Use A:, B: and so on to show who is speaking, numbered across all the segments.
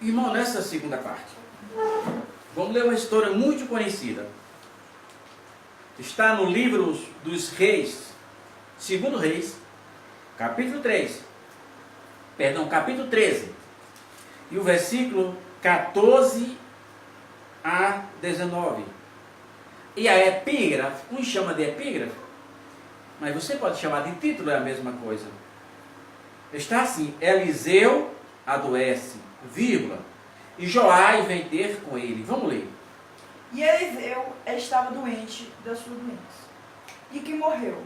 A: Irmão, nessa segunda parte, vamos ler uma história muito conhecida. Está no livro dos Reis, segundo Reis, capítulo 13. E o versículo 14 a 19. E a epígrafe, uns chama de epígrafe, mas você pode chamar de título, é a mesma coisa. Está assim: Eliseu adoece, vírgula, e Joás vem ter com ele. Vamos ler.
B: E Eliseu estava doente da sua doença, e que morreu.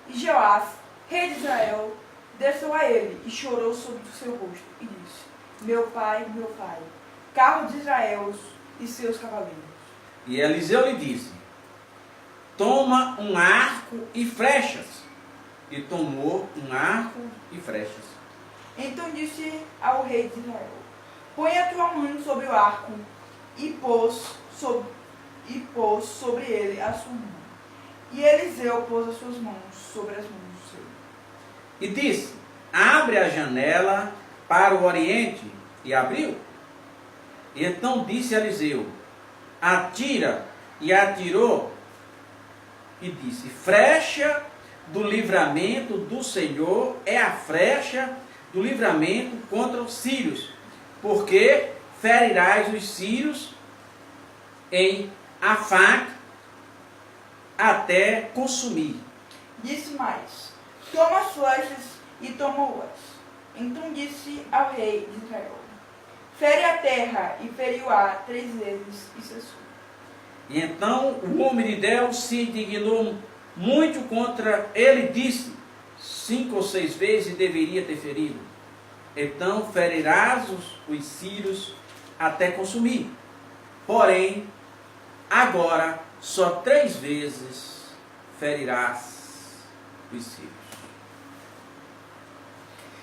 B: E Joás, rei de Israel, desceu a ele e chorou sobre o seu rosto, e disse: meu pai, carro de Israel e seus cavaleiros.
A: E Eliseu lhe disse: toma um arco e flechas. E tomou um arco e flechas.
B: Então disse ao rei de Israel: põe a tua mão sobre o arco, e pôs sobre ele a sua mão. E Eliseu pôs as suas mãos sobre as mãos do seu.
A: E disse: abre a janela para o oriente. E abriu. E então disse Eliseu: atira. E atirou. E disse: flecha do livramento do Senhor é a flecha do livramento contra os sírios, porque ferirás os sírios em Afaque até consumir.
B: Disse mais: toma as flechas, e tomou-as. Então disse ao rei de Israel: fere a terra, e feriu-a 3 vezes, e cessou.
A: E então o homem de Deus se indignou muito contra ele, disse: 5 ou 6 vezes deveria ter ferido. Então ferirás os sírios até consumir. Porém, agora só 3 vezes ferirás os sírios.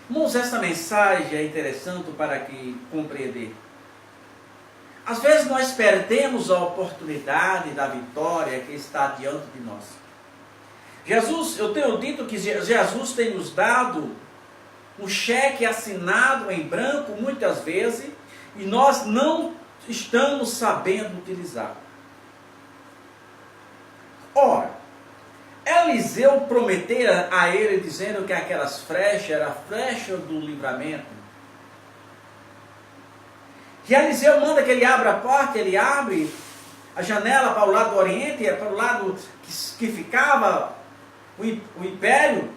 A: Irmãos, essa mensagem é interessante para que compreender. Às vezes nós perdemos a oportunidade da vitória que está diante de nós. Jesus, eu tenho dito que Jesus tem nos dado um cheque assinado em branco muitas vezes e nós não estamos sabendo utilizar. Ora, Eliseu prometera a ele dizendo que aquelas flechas eram a flecha do livramento. E Eliseu manda que ele abra a porta, ele abre a janela para o lado do oriente, para o lado que ficava o império.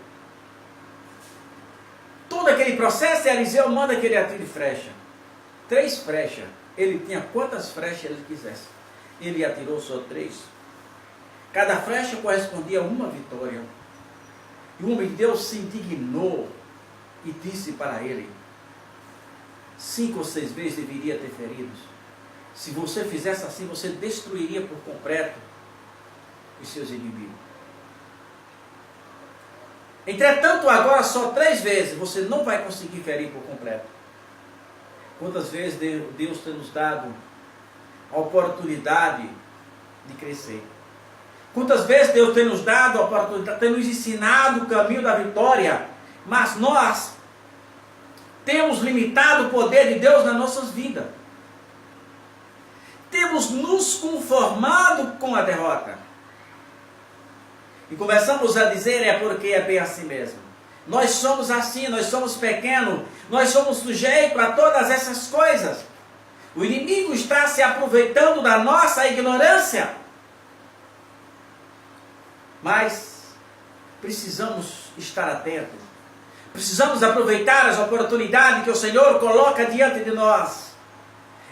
A: Todo aquele processo, Eliseu manda que ele atire flecha. 3 flechas. Ele tinha quantas flechas ele quisesse. Ele atirou só 3. Cada flecha correspondia a uma vitória. E o homem de Deus se indignou e disse para ele: 5 ou 6 vezes deveria ter feridos. Se você fizesse assim, você destruiria por completo os seus inimigos. Entretanto, agora só 3 vezes você não vai conseguir ferir por completo. Quantas vezes Deus tem nos dado a oportunidade de crescer? Quantas vezes Deus tem nos dado a oportunidade, tem nos ensinado o caminho da vitória, mas nós temos limitado o poder de Deus nas nossas vidas. Temos nos conformado com a derrota. E começamos a dizer: é porque é bem assim mesmo. Nós somos assim, nós somos pequenos, nós somos sujeitos a todas essas coisas. O inimigo está se aproveitando da nossa ignorância. Mas precisamos estar atentos. Precisamos aproveitar as oportunidades que o Senhor coloca diante de nós.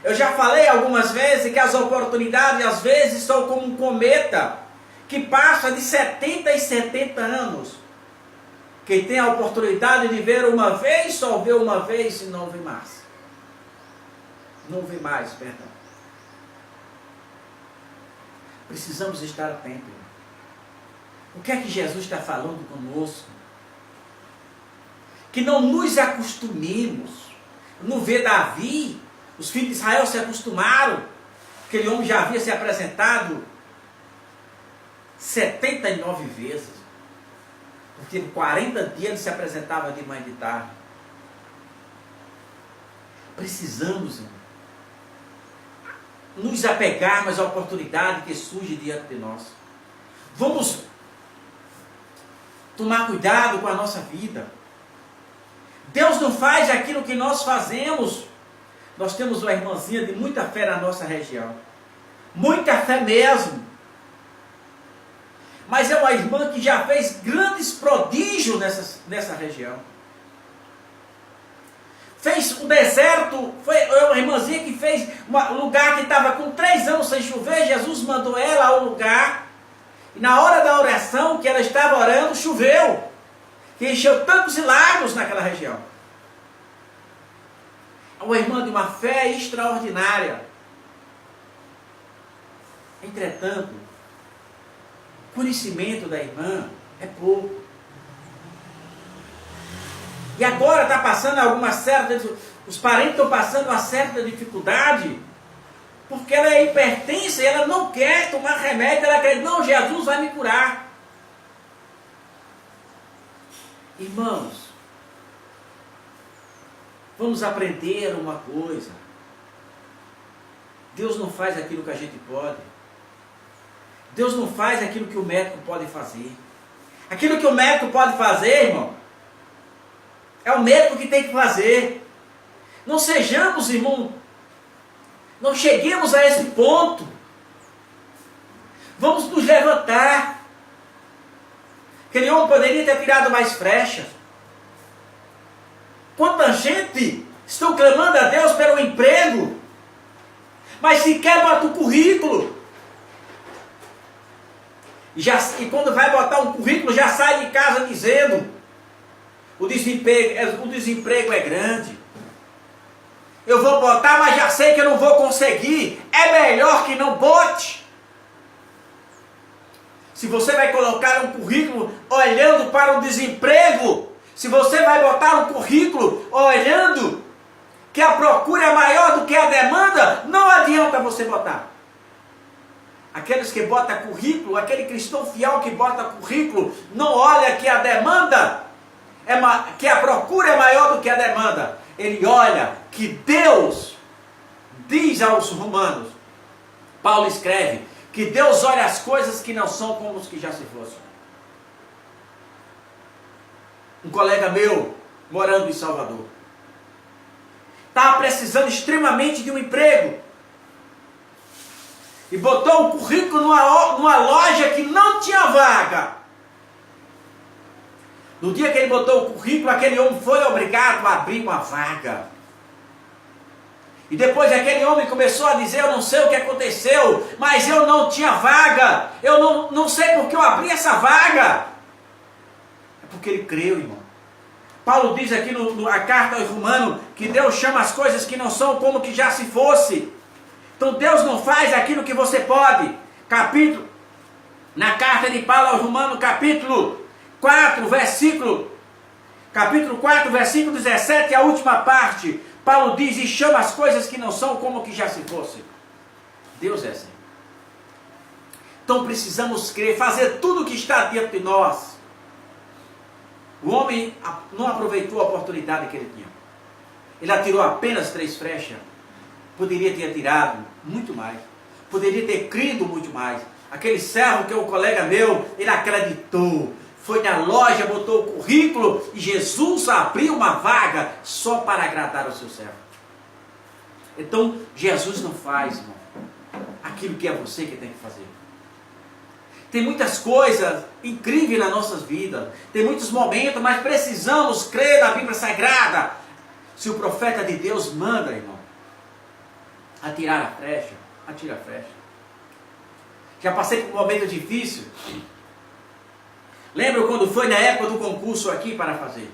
A: Eu já falei algumas vezes que as oportunidades às vezes são como um cometa que passa de 70 em 70 anos. Quem tem a oportunidade de ver uma vez, só vê uma vez e não vê mais. Não vê mais, perdão. Precisamos estar atentos. O que é que Jesus está falando conosco? Que não nos acostumemos. Não vê Davi, os filhos de Israel se acostumaram. Aquele homem já havia se apresentado 79 vezes. Porque em 40 dias ele se apresentava de manhã e de tarde. Precisamos, irmão, nos apegarmos à oportunidade que surge diante de nós. Vamos tomar cuidado com a nossa vida. Deus não faz aquilo que nós fazemos. Nós temos uma irmãzinha de muita fé na nossa região. Muita fé mesmo. Mas é uma irmã que já fez grandes prodígios nessa região. Fez um deserto, foi uma irmãzinha que fez um lugar que estava com 3 anos sem chover. Jesus mandou ela ao lugar. E na hora da oração que ela estava orando, choveu. Que encheu tantos lagos naquela região. É uma irmã de uma fé extraordinária. Entretanto, o conhecimento da irmã é pouco. E agora está passando alguma certa... Os parentes estão passando uma certa dificuldade. Porque ela é hipertensa e ela não quer tomar remédio. Ela quer, não, Jesus vai me curar. Irmãos, vamos aprender uma coisa. Deus não faz aquilo que a gente pode. Deus não faz aquilo que o médico pode fazer. Aquilo que o médico pode fazer, irmão, é o médico que tem que fazer. Não sejamos, irmão, não cheguemos a esse ponto. Vamos nos levantar. Aquele homem poderia ter tirado mais flechas. Quanta gente estão clamando a Deus pelo emprego, mas sequer bota o currículo. E quando vai botar um currículo, já sai de casa dizendo: o desemprego é grande. Eu vou botar, mas já sei que eu não vou conseguir. É melhor que não bote. Se você vai colocar um currículo olhando para o desemprego, se você vai botar um currículo olhando que a procura é maior do que a demanda, não adianta você botar. Aqueles que botam currículo, aquele cristão fiel que bota currículo, não olha que a demanda, que a procura é maior do que a demanda. Ele olha que Deus diz aos romanos, Paulo escreve, que Deus olha as coisas que não são como os que já se fossem. Um colega meu, morando em Salvador, estava precisando extremamente de um emprego. E botou o currículo numa loja que não tinha vaga. No dia que ele botou o currículo, aquele homem foi obrigado a abrir uma vaga. E depois aquele homem começou a dizer: eu não sei o que aconteceu, mas eu não tinha vaga. Eu não sei porque eu abri essa vaga. É porque ele creu, irmão. Paulo diz aqui na carta aos Romanos que Deus chama as coisas que não são como que já se fosse. Então Deus não faz aquilo que você pode. Na carta de Paulo aos Romanos, capítulo 4, versículo 17, a última parte, Paulo diz: e chama as coisas que não são como que já se fosse. Deus é assim. Então precisamos crer, fazer tudo o que está diante de nós. O homem não aproveitou a oportunidade que ele tinha. Ele atirou apenas 3 flechas. Poderia ter atirado muito mais. Poderia ter crido muito mais. Aquele servo que é um colega meu, ele acreditou. Foi na loja, botou o currículo e Jesus abriu uma vaga só para agradar ao seu servo. Então, Jesus não faz, irmão, aquilo que é você que tem que fazer. Tem muitas coisas incríveis nas nossas vidas. Tem muitos momentos, mas precisamos crer na Bíblia Sagrada. Se o profeta de Deus manda, irmão, atirar a flecha, atira a flecha. Já passei por um momento difícil. Lembro quando foi na época do concurso aqui para fazer.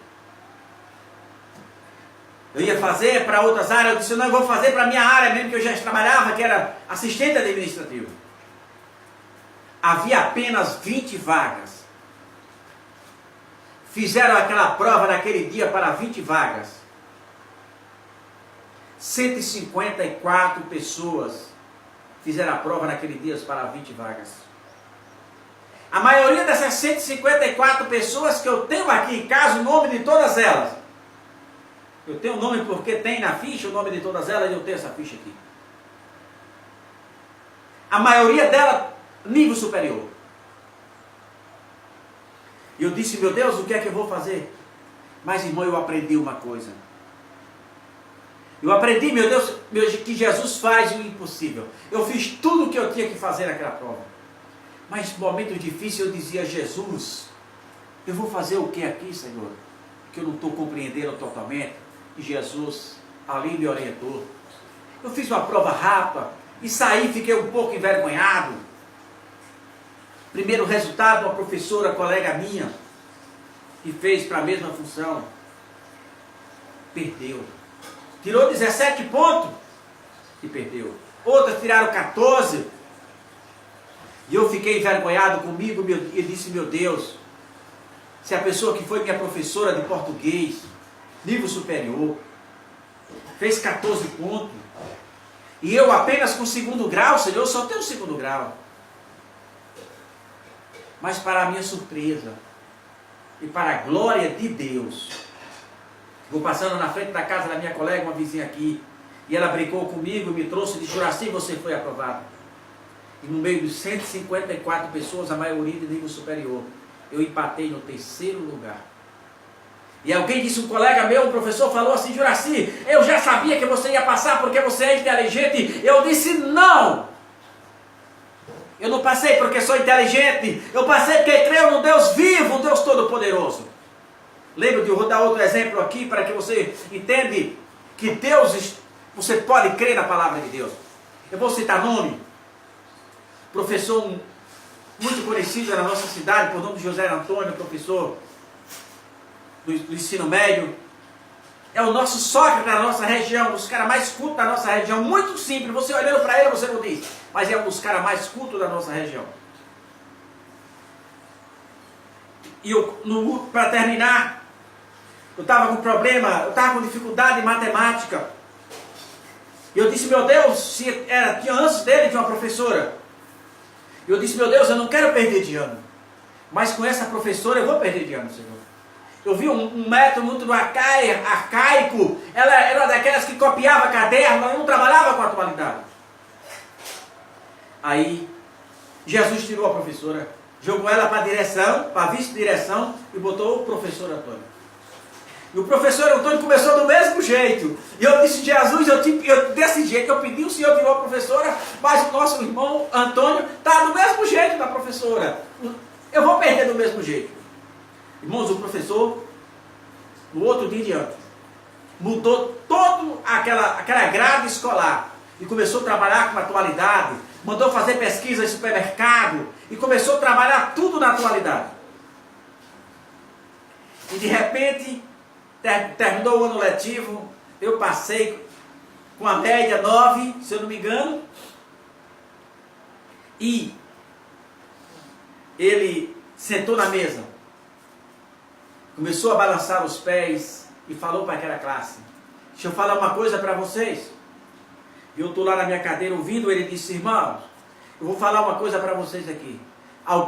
A: Eu ia fazer para outras áreas, eu disse: não, eu vou fazer para a minha área mesmo, que eu já trabalhava, que era assistente administrativo. Havia apenas 20 vagas. Fizeram aquela prova naquele dia para 20 vagas. 154 pessoas fizeram a prova naquele dia para 20 vagas. A maioria dessas 154 pessoas que eu tenho aqui em casa, o nome de todas elas. Eu tenho o nome porque tem na ficha o nome de todas elas e eu tenho essa ficha aqui. A maioria dela, nível superior. E eu disse, meu Deus, o que é que eu vou fazer? Mas, irmão, eu aprendi uma coisa. Eu aprendi, meu Deus, que Jesus faz o impossível. Eu fiz tudo o que eu tinha que fazer naquela prova. Mas, no momento difícil, eu dizia, Jesus, eu vou fazer o que aqui, Senhor? Que eu não estou compreendendo totalmente. E Jesus ali me orientou. Eu fiz uma prova rápida e saí, fiquei um pouco envergonhado. Primeiro resultado, uma professora, colega minha, que fez para a mesma função, perdeu. Tirou 17 pontos e perdeu. Outras tiraram 14. E eu fiquei envergonhado comigo e disse, meu Deus, se a pessoa que foi minha professora de português, nível superior, fez 14 pontos, e eu apenas com segundo grau, Senhor, eu só tenho segundo grau. Mas para a minha surpresa, e para a glória de Deus, vou passando na frente da casa da minha colega, uma vizinha aqui, e ela brincou comigo, me trouxe e disse, Juraci, você foi aprovado. E no meio de 154 pessoas, a maioria de nível superior, eu empatei no terceiro lugar. E alguém disse, um colega meu, um professor, falou assim, Juraci, eu já sabia que você ia passar porque você é inteligente. Eu disse, não! Eu não passei porque sou inteligente, eu passei porque creio no Deus vivo, o Deus Todo-Poderoso. Lembra de eu vou dar outro exemplo aqui para que você entenda que Deus, você pode crer na palavra de Deus. Eu vou citar nome. Professor muito conhecido na nossa cidade, por nome de José Antônio, professor do ensino médio. É o nosso Sócrates da nossa região, um dos caras mais cultos da nossa região. Muito simples, você olhando para ele, você não diz. Mas é um dos caras mais cultos da nossa região. E para terminar, eu estava com problema, eu estava com dificuldade em matemática. E eu disse, meu Deus, tinha antes dele, tinha uma professora. E eu disse, meu Deus, eu não quero perder de ano. Mas com essa professora eu vou perder de ano, Senhor. Eu vi um método muito arcaico. Ela era daquelas que copiava caderno, ela não trabalhava com a atualidade. Aí, Jesus tirou a professora, jogou ela para a direção, para a vice-direção, e botou o professor Antônio. E o professor Antônio começou do mesmo jeito. E eu disse, Jesus, desse jeito, eu pedi, o Senhor tirou a professora, mas o nosso irmão Antônio está do mesmo jeito da professora. Eu vou perder do mesmo jeito. Irmãos, o professor, no outro dia em diante, mudou toda aquela grade escolar e começou a trabalhar com a atualidade, mandou fazer pesquisa em supermercado e começou a trabalhar tudo na atualidade. E de repente, terminou o ano letivo, eu passei com a média 9, se eu não me engano, e ele sentou na mesa, começou a balançar os pés e falou para aquela classe, deixa eu falar uma coisa para vocês. E eu estou lá na minha cadeira ouvindo, ele disse, irmãos, eu vou falar uma coisa para vocês aqui.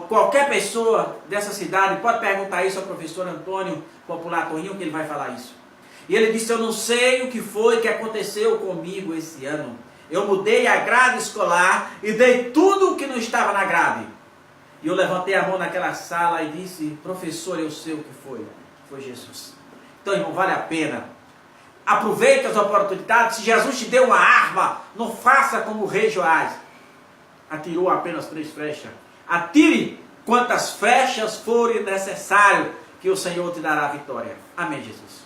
A: Qualquer pessoa dessa cidade pode perguntar isso ao professor Antônio Popular Torrinho, que ele vai falar isso. E ele disse, eu não sei o que foi que aconteceu comigo esse ano. Eu mudei a grade escolar e dei tudo o que não estava na grade. E eu levantei a mão naquela sala e disse, professor, eu sei o que foi. Foi Jesus. Então, irmão, vale a pena. Aproveite as oportunidades. Se Jesus te deu uma arma, não faça como o rei Joás. Atirou apenas 3 flechas. Atire quantas flechas forem necessárias, que o Senhor te dará a vitória. Amém, Jesus.